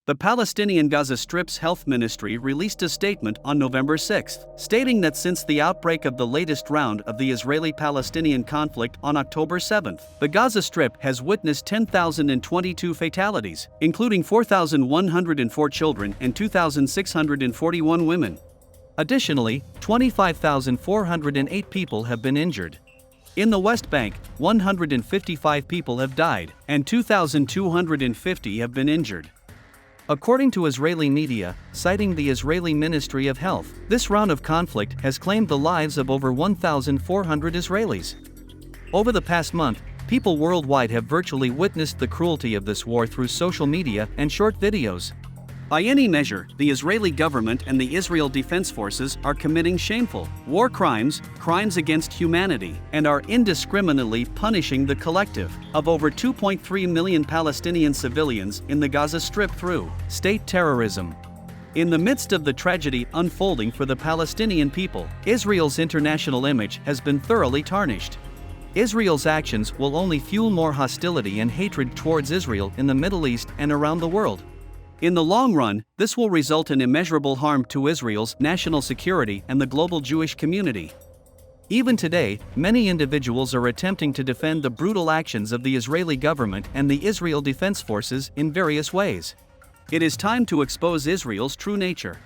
The Palestinian Gaza Strip's health ministry released a statement on November 6, stating that since the outbreak of the latest round of the Israeli-Palestinian conflict on October 7, the Gaza Strip has witnessed 10,022 fatalities, including 4,104 children and 2,641 women. Additionally, 25,408 people have been injured. In the West Bank, 155 people have died, and 2,250 have been injured. According to Israeli media, citing the Israeli Ministry of Health, this round of conflict has claimed the lives of over 1,400 Israelis. Over the past month, people worldwide have virtually witnessed the cruelty of this war through social media and short videos. By any measure, the Israeli government and the Israel Defense Forces are committing shameful war crimes, crimes against humanity, and are indiscriminately punishing the collective of over 2.3 million Palestinian civilians in the Gaza Strip through state terrorism. In the midst of the tragedy unfolding for the Palestinian people, Israel's international image has been thoroughly tarnished. Israel's actions will only fuel more hostility and hatred towards Israel in the Middle East and around the world. In the long run, this will result in immeasurable harm to Israel's national security and the global Jewish community. Even today, many individuals are attempting to defend the brutal actions of the Israeli government and the Israel Defense Forces in various ways. It is time to expose Israel's true nature.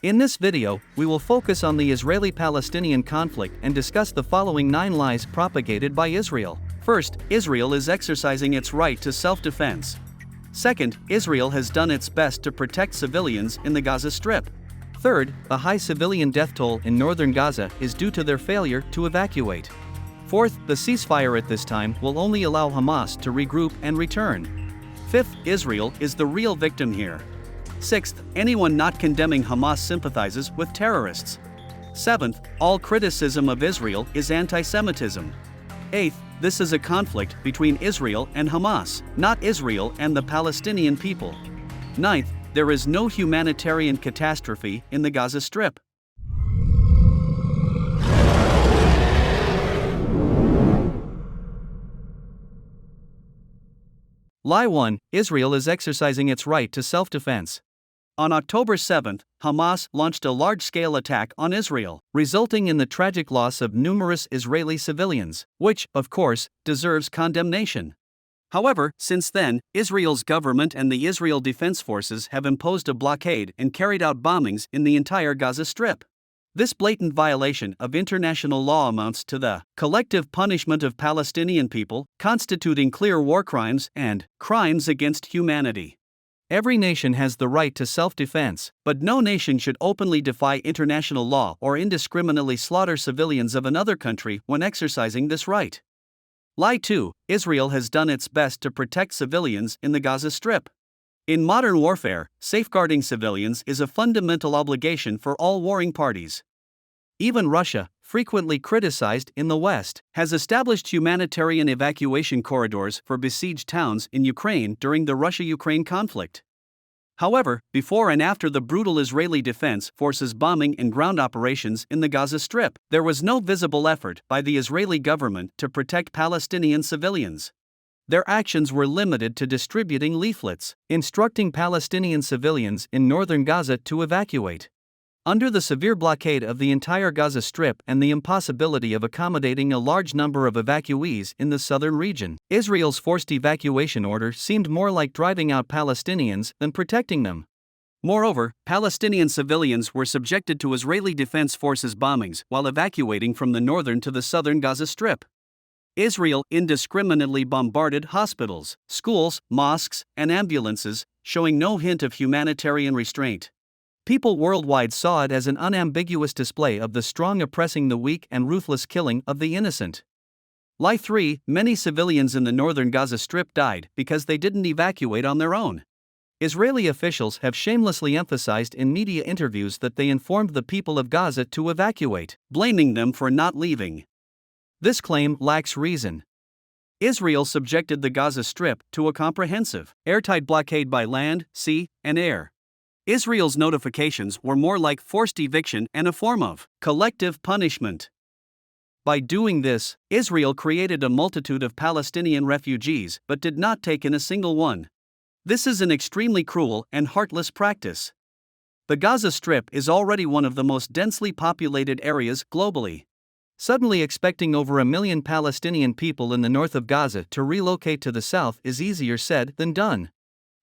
In this video, we will focus on the Israeli-Palestinian conflict and discuss the following 9 lies propagated by Israel. First, Israel is exercising its right to self-defense. Second, Israel has done its best to protect civilians in the Gaza Strip. Third, the high civilian death toll in northern Gaza is due to their failure to evacuate. Fourth, the ceasefire at this time will only allow Hamas to regroup and return. Fifth, Israel is the real victim here. Sixth, anyone not condemning Hamas sympathizes with terrorists. Seventh, all criticism of Israel is anti-Semitism. Eighth, this is a conflict between Israel and Hamas, not Israel and the Palestinian people. Ninth, there is no humanitarian catastrophe in the Gaza Strip. Lie 1. Israel is exercising its right to self-defense. On October 7, Hamas launched a large-scale attack on Israel, resulting in the tragic loss of numerous Israeli civilians, which, of course, deserves condemnation. However, since then, Israel's government and the Israel Defense Forces have imposed a blockade and carried out bombings in the entire Gaza Strip. This blatant violation of international law amounts to the collective punishment of Palestinian people, constituting clear war crimes and crimes against humanity. Every nation has the right to self-defense, but no nation should openly defy international law or indiscriminately slaughter civilians of another country when exercising this right. Lie 2. Israel has done its best to protect civilians in the Gaza Strip. In modern warfare, safeguarding civilians is a fundamental obligation for all warring parties. Even Russia, frequently criticized in the West, has established humanitarian evacuation corridors for besieged towns in Ukraine during the Russia-Ukraine conflict. However, before and after the brutal Israeli Defense Forces bombing and ground operations in the Gaza Strip, there was no visible effort by the Israeli government to protect Palestinian civilians. Their actions were limited to distributing leaflets, instructing Palestinian civilians in northern Gaza to evacuate. Under the severe blockade of the entire Gaza Strip and the impossibility of accommodating a large number of evacuees in the southern region, Israel's forced evacuation order seemed more like driving out Palestinians than protecting them. Moreover, Palestinian civilians were subjected to Israeli Defense Forces bombings while evacuating from the northern to the southern Gaza Strip. Israel indiscriminately bombarded hospitals, schools, mosques, and ambulances, showing no hint of humanitarian restraint. People worldwide saw it as an unambiguous display of the strong oppressing the weak and ruthless killing of the innocent. Lie 3. Many civilians in the northern Gaza Strip died because they didn't evacuate on their own. Israeli officials have shamelessly emphasized in media interviews that they informed the people of Gaza to evacuate, blaming them for not leaving. This claim lacks reason. Israel subjected the Gaza Strip to a comprehensive, airtight blockade by land, sea, and air. Israel's notifications were more like forced eviction and a form of collective punishment. By doing this, Israel created a multitude of Palestinian refugees but did not take in a single one. This is an extremely cruel and heartless practice. The Gaza Strip is already one of the most densely populated areas globally. Suddenly expecting over 1 million Palestinian people in the north of Gaza to relocate to the south is easier said than done.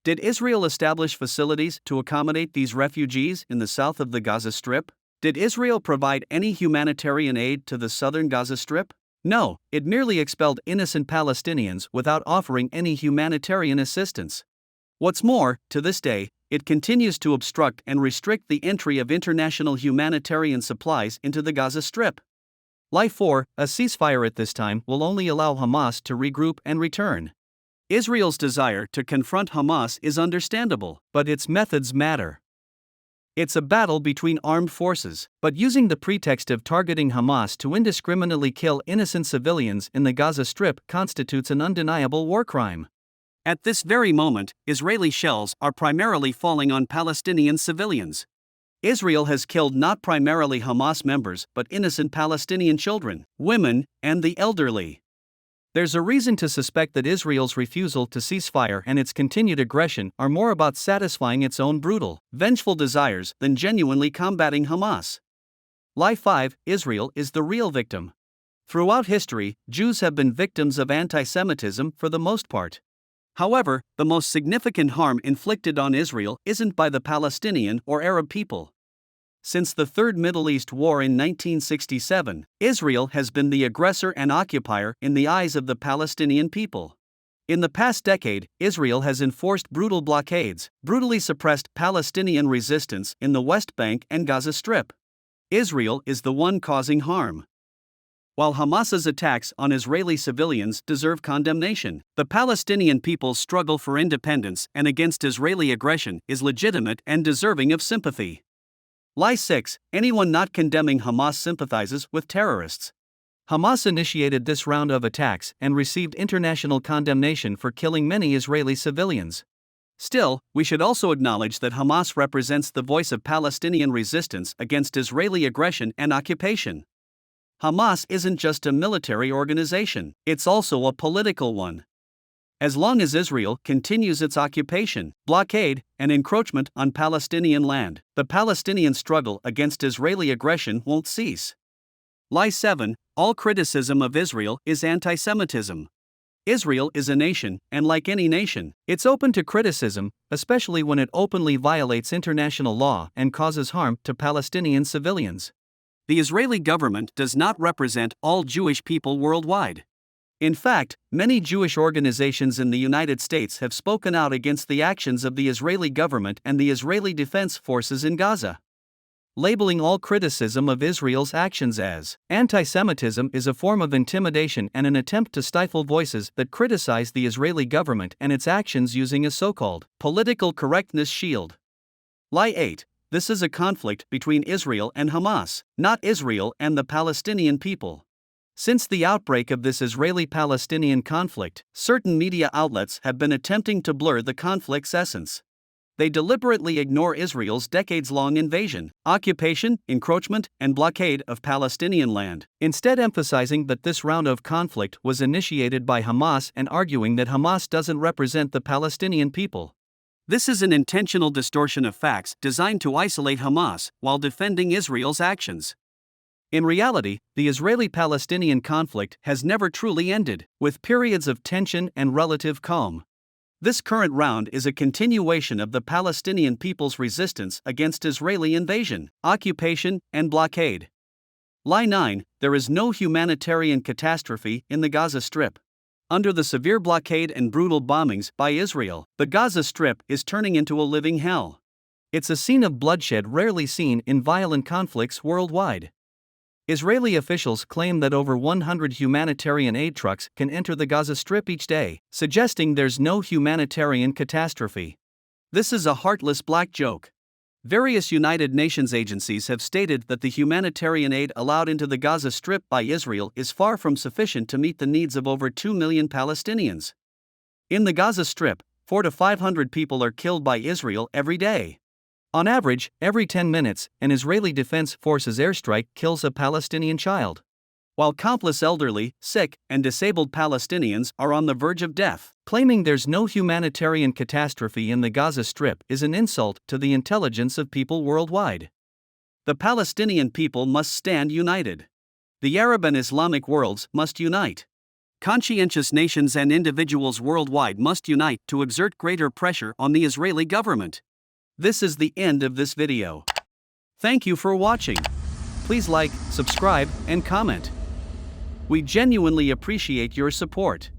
Did Israel establish facilities to accommodate these refugees in the south of the Gaza Strip? Did Israel provide any humanitarian aid to the southern Gaza Strip? No, it merely expelled innocent Palestinians without offering any humanitarian assistance. What's more, to this day, it continues to obstruct and restrict the entry of international humanitarian supplies into the Gaza Strip. Lie 4, a ceasefire at this time will only allow Hamas to regroup and return. Israel's desire to confront Hamas is understandable, but its methods matter. It's a battle between armed forces, but using the pretext of targeting Hamas to indiscriminately kill innocent civilians in the Gaza Strip constitutes an undeniable war crime. At this very moment, Israeli shells are primarily falling on Palestinian civilians. Israel has killed not primarily Hamas members but innocent Palestinian children, women, and the elderly. There's a reason to suspect that Israel's refusal to cease fire and its continued aggression are more about satisfying its own brutal, vengeful desires than genuinely combating Hamas. Lie 5, Israel is the real victim. Throughout history, Jews have been victims of anti-Semitism for the most part. However, the most significant harm inflicted on Israel isn't by the Palestinian or Arab people. Since the Third Middle East War in 1967, Israel has been the aggressor and occupier in the eyes of the Palestinian people. In the past decade, Israel has enforced brutal blockades, brutally suppressed Palestinian resistance in the West Bank and Gaza Strip. Israel is the one causing harm. While Hamas's attacks on Israeli civilians deserve condemnation, the Palestinian people's struggle for independence and against Israeli aggression is legitimate and deserving of sympathy. Lie 6, anyone not condemning Hamas sympathizes with terrorists. Hamas initiated this round of attacks and received international condemnation for killing many Israeli civilians. Still, we should also acknowledge that Hamas represents the voice of Palestinian resistance against Israeli aggression and occupation. Hamas isn't just a military organization, it's also a political one. As long as Israel continues its occupation, blockade, and encroachment on Palestinian land, the Palestinian struggle against Israeli aggression won't cease. Lie 7, all criticism of Israel is anti-Semitism. Israel is a nation, and like any nation, it's open to criticism, especially when it openly violates international law and causes harm to Palestinian civilians. The Israeli government does not represent all Jewish people worldwide. In fact, many Jewish organizations in the United States have spoken out against the actions of the Israeli government and the Israeli Defense Forces in Gaza. Labeling all criticism of Israel's actions as anti-Semitism is a form of intimidation and an attempt to stifle voices that criticize the Israeli government and its actions using a so-called political correctness shield. Lie 8. This is a conflict between Israel and Hamas, not Israel and the Palestinian people. Since the outbreak of this Israeli-Palestinian conflict, certain media outlets have been attempting to blur the conflict's essence. They deliberately ignore Israel's decades-long invasion, occupation, encroachment, and blockade of Palestinian land, instead emphasizing that this round of conflict was initiated by Hamas and arguing that Hamas doesn't represent the Palestinian people. This is an intentional distortion of facts designed to isolate Hamas while defending Israel's actions. In reality, the Israeli-Palestinian conflict has never truly ended, with periods of tension and relative calm. This current round is a continuation of the Palestinian people's resistance against Israeli invasion, occupation, and blockade. Lie 9, there is no humanitarian catastrophe in the Gaza Strip. Under the severe blockade and brutal bombings by Israel, the Gaza Strip is turning into a living hell. It's a scene of bloodshed rarely seen in violent conflicts worldwide. Israeli officials claim that over 100 humanitarian aid trucks can enter the Gaza Strip each day, suggesting there's no humanitarian catastrophe. This is a heartless black joke. Various United Nations agencies have stated that the humanitarian aid allowed into the Gaza Strip by Israel is far from sufficient to meet the needs of over 2 million Palestinians. In the Gaza Strip, 400 to 500 people are killed by Israel every day. On average, every 10 minutes, an Israeli Defense Forces airstrike kills a Palestinian child. While countless elderly, sick, and disabled Palestinians are on the verge of death, Claiming there's no humanitarian catastrophe in the Gaza Strip is an insult to the intelligence of people worldwide. The Palestinian people must stand united. The Arab and Islamic worlds must unite. Conscientious nations and individuals worldwide must unite to exert greater pressure on the Israeli government. This is the end of this video. Thank you for watching. Please like, subscribe, and comment. We genuinely appreciate your support.